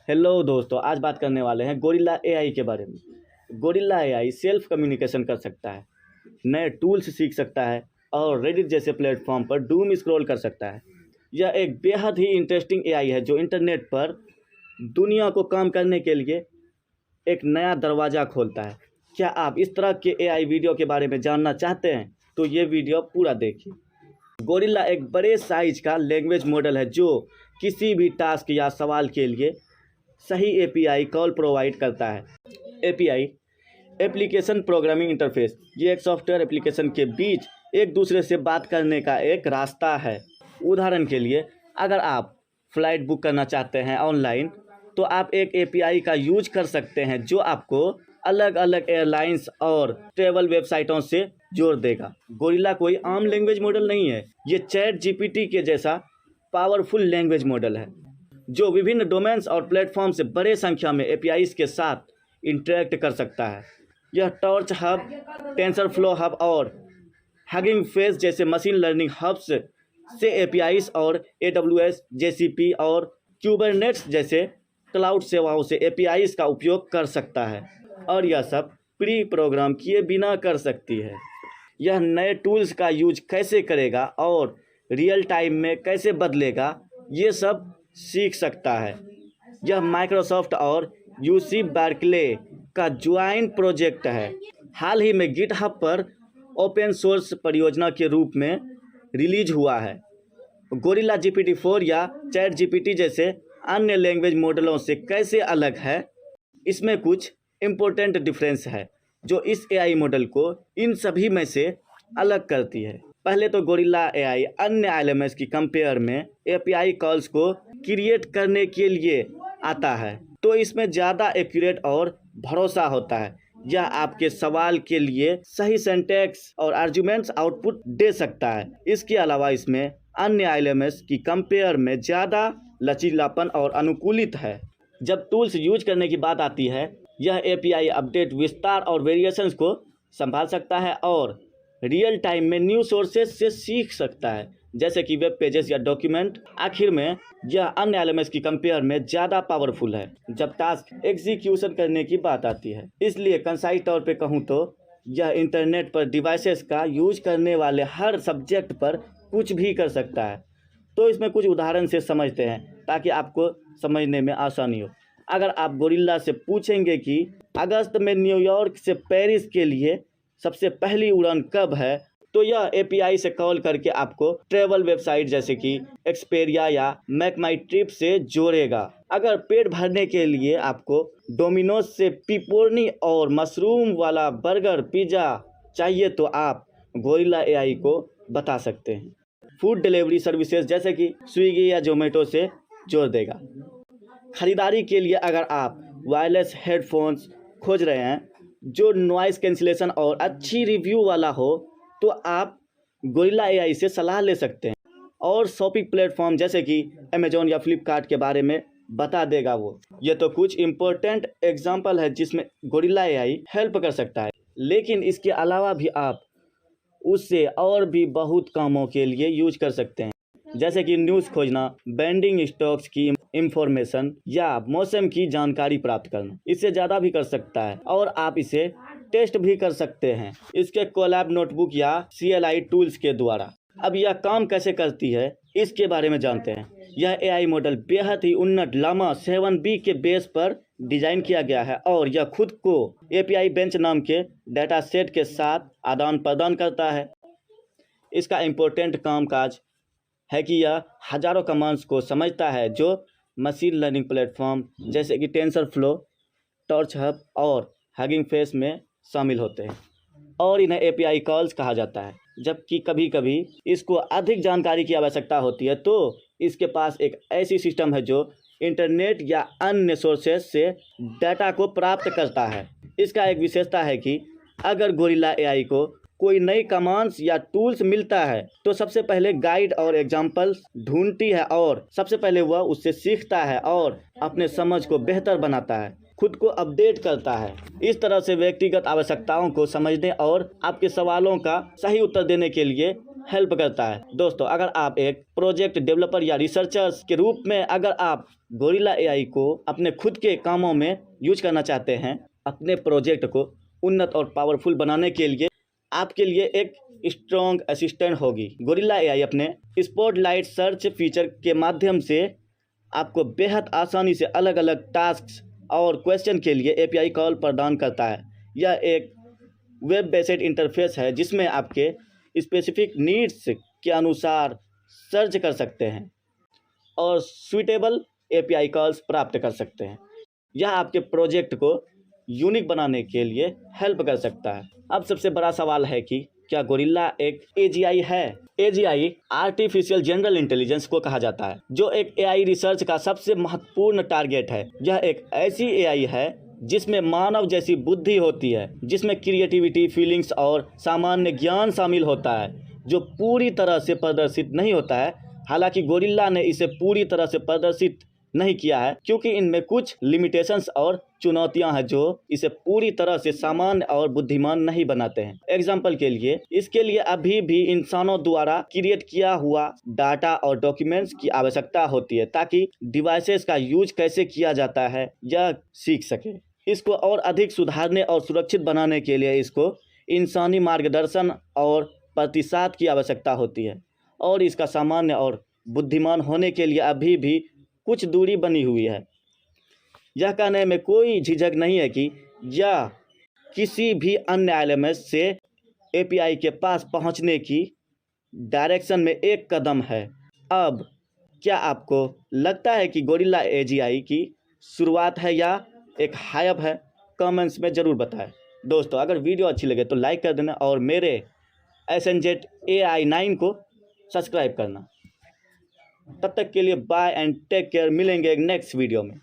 Hello दोस्तों, आज बात करने वाले हैं गोरिल्ला एआई के बारे में। गोरिल्ला एआई सेल्फ कम्युनिकेशन कर सकता है, नए टूल्स सीख सकता है और रेडिट जैसे प्लेटफॉर्म पर डूम स्क्रॉल कर सकता है। यह एक बेहद ही इंटरेस्टिंग एआई है जो इंटरनेट पर दुनिया को काम करने के लिए एक नया दरवाज़ा खोलता है। क्या आप इस तरह के एआई वीडियो के बारे में जानना चाहते हैं तो ये वीडियो पूरा देखिए। गोरिल्ला एक बड़े साइज का लैंग्वेज मॉडल है जो किसी भी टास्क या सवाल के लिए सही एपीआई कॉल प्रोवाइड करता है। एपीआई एप्लीकेशन प्रोग्रामिंग इंटरफेस, ये एक सॉफ्टवेयर एप्लीकेशन के बीच एक दूसरे से बात करने का एक रास्ता है। उदाहरण के लिए, अगर आप फ्लाइट बुक करना चाहते हैं ऑनलाइन तो आप एक एपीआई का यूज कर सकते हैं जो आपको अलग अलग एयरलाइंस और ट्रैवल वेबसाइटों से जोड़ देगा। गोरिल्ला कोई आम लैंग्वेज मॉडल नहीं है, ये चैट जीपीटी के जैसा पावरफुल लैंग्वेज मॉडल है जो विभिन्न डोमेन्स और प्लेटफॉर्म से बड़े संख्या में एपीआईज के साथ इंटरेक्ट कर सकता है। यह टॉर्च हब, टेंसरफ्लो हब और हगिंग फेस जैसे मशीन लर्निंग हब्स से एपीआईज और AWS, JCP और क्यूबरनेट्स जैसे क्लाउड सेवाओं से एपीआईज का उपयोग कर सकता है और यह सब प्री प्रोग्राम किए बिना कर सकती है। यह नए टूल्स का यूज कैसे करेगा और रियल टाइम में कैसे बदलेगा, ये सब सीख सकता है। यह माइक्रोसॉफ्ट और यूसी बर्कले का ज्वाइंट प्रोजेक्ट है। हाल ही में गिटहब पर ओपन सोर्स परियोजना के रूप में रिलीज हुआ है। गोरिल्ला GPT-4 या चैट जीपीटी जैसे अन्य लैंग्वेज मॉडलों से कैसे अलग है, इसमें कुछ इम्पोर्टेंट डिफरेंस है जो इस एआई मॉडल को इन सभी में से अलग करती है। पहले तो गोरिल्ला एआई अन्य LMS की कंपेयर में एपीआई कॉल्स को क्रिएट करने के लिए आता है, तो इसमें ज़्यादा एक्यूरेट और भरोसा होता है। यह आपके सवाल के लिए सही सिंटैक्स और आर्गुमेंट्स आउटपुट दे सकता है। इसके अलावा इसमें अन्य LMS की कंपेयर में ज़्यादा लचीलापन और अनुकूलित है। जब टूल्स यूज करने की बात आती है, यह एपीआई अपडेट विस्तार और वेरिएशंस को संभाल सकता है और रियल टाइम में न्यू सोर्सेज से सीख सकता है, जैसे कि वेब पेजेस या डॉक्यूमेंट। आखिर में यह अन्य LMS की कंपेयर में ज़्यादा पावरफुल है जब टास्क एग्जीक्यूशन करने की बात आती है। इसलिए कंसाइज तौर पे कहूँ तो यह इंटरनेट पर डिवाइसेस का यूज करने वाले हर सब्जेक्ट पर कुछ भी कर सकता है। तो इसमें कुछ उदाहरण से समझते हैं ताकि आपको समझने में आसानी हो। अगर आप गोरिल्ला से पूछेंगे कि अगस्त में न्यूयॉर्क से पेरिस के लिए सबसे पहली उड़ान कब है, तो यह एपीआई से कॉल करके आपको ट्रैवल वेबसाइट जैसे कि एक्सपेरिया या मेक माई ट्रिप से जोड़ेगा। अगर पेट भरने के लिए आपको डोमिनोज से पिपोर्नी और मशरूम वाला बर्गर पिज़्ज़ा चाहिए तो आप गोरिल्ला एआई को बता सकते हैं। फूड डिलीवरी सर्विसेज जैसे कि स्विगी या जोमेटो से जोड़ देगा। ख़रीदारी के लिए अगर आप वायरलेस हेडफोन्स खोज रहे हैं जो नॉइस कैंसिलेशन और अच्छी रिव्यू वाला हो, तो आप गोरिल्ला एआई से सलाह ले सकते हैं और शॉपिंग प्लेटफॉर्म जैसे कि अमेजोन या फ्लिपकार्ट के बारे में बता देगा वो। ये तो कुछ इम्पोर्टेंट एग्जांपल है जिसमें गोरिल्ला एआई हेल्प कर सकता है, लेकिन इसके अलावा भी आप उससे और भी बहुत कामों के लिए यूज कर सकते हैं, जैसे कि न्यूज़ खोजना, बैंडिंग स्टॉक्स की इंफॉर्मेशन या मौसम की जानकारी प्राप्त करना। इससे ज़्यादा भी कर सकता है और आप इसे टेस्ट भी कर सकते हैं इसके कोलैब नोटबुक या CLI टूल्स के द्वारा। अब यह काम कैसे करती है इसके बारे में जानते हैं। यह एआई मॉडल बेहद ही उन्नत लामा 7B के बेस पर डिज़ाइन किया गया है और यह खुद को एपीआई बेंच नाम के डाटा सेट के साथ आदान प्रदान करता है। इसका इम्पोर्टेंट कामकाज है कि यह हजारों कमांड्स को समझता है जो मशीन लर्निंग प्लेटफॉर्म जैसे कि टेंसरफ्लो, टॉर्च हब और हगिंग फेस में शामिल होते हैं और इन्हें एपीआई कॉल्स कहा जाता है। जबकि कभी कभी इसको अधिक जानकारी की आवश्यकता होती है तो इसके पास एक ऐसी सिस्टम है जो इंटरनेट या अन्य सोर्सेज से डाटा को प्राप्त करता है। इसका एक विशेषता है कि अगर गोरिल्ला एआई को कोई नई कमांड्स या टूल्स मिलता है तो सबसे पहले गाइड और एग्जाम्पल्स ढूंढती है और सबसे पहले वह उससे सीखता है और अपने समझ को बेहतर बनाता है, खुद को अपडेट करता है। इस तरह से व्यक्तिगत आवश्यकताओं को समझने और आपके सवालों का सही उत्तर देने के लिए हेल्प करता है। दोस्तों, अगर आप एक प्रोजेक्ट डेवलपर या रिसर्चर्स के रूप में अगर आप गोरिल्ला एआई को अपने खुद के कामों में यूज करना चाहते हैं, अपने प्रोजेक्ट को उन्नत और पावरफुल बनाने के लिए आपके लिए एक स्ट्रॉन्ग असिस्टेंट होगी। गोरिल्ला एआई अपने स्पॉटलाइट सर्च फीचर के माध्यम से आपको बेहद आसानी से अलग अलग टास्क और क्वेश्चन के लिए एपीआई कॉल प्रदान करता है। यह एक वेब बेस्ड इंटरफेस है जिसमें आपके स्पेसिफिक नीड्स के अनुसार सर्च कर सकते हैं और सूटेबल एपीआई कॉल्स प्राप्त कर सकते हैं। यह आपके प्रोजेक्ट को यूनिक बनाने के लिए हेल्प कर सकता है। अब सबसे बड़ा सवाल है कि क्या गोरिल्ला एक एजीआई है? एजीआई आर्टिफिशियल जनरल इंटेलिजेंस को कहा जाता है, जो एक एआई रिसर्च का सबसे महत्वपूर्ण टारगेट है। यह एक ऐसी एआई है जिसमें मानव जैसी बुद्धि होती है, जिसमें क्रिएटिविटी, फीलिंग्स और सामान्य ज्ञान शामिल होता है, जो पूरी तरह से प्रदर्शित नहीं होता है। हालांकि गोरिल्ला ने इसे पूरी तरह से प्रदर्शित नहीं किया है, क्योंकि इनमें कुछ लिमिटेशंस और चुनौतियां हैं जो इसे पूरी तरह से सामान्य और बुद्धिमान नहीं बनाते हैं। एग्जाम्पल के लिए, इसके लिए अभी भी इंसानों द्वारा क्रिएट किया हुआ डाटा और डॉक्यूमेंट्स की आवश्यकता होती है, ताकि डिवाइसेस का यूज कैसे किया जाता है यह सीख सके। इसको और अधिक सुधारने और सुरक्षित बनाने के लिए इसको इंसानी मार्गदर्शन और प्रतिसाद की आवश्यकता होती है, और इसका सामान्य और बुद्धिमान होने के लिए अभी भी कुछ दूरी बनी हुई है। यह कहने में कोई झिझक नहीं है कि यह किसी भी अन्य एलएमएस से एपीआई के पास पहुंचने की डायरेक्शन में एक कदम है। अब क्या आपको लगता है कि गोरिल्ला एजीआई की शुरुआत है या एक हाइप है? कमेंट्स में ज़रूर बताएं। दोस्तों, अगर वीडियो अच्छी लगे तो लाइक कर देना और मेरे SNZ AI9 को सब्सक्राइब करना। तब तक के लिए बाय एंड टेक केयर। मिलेंगे नेक्स्ट वीडियो में।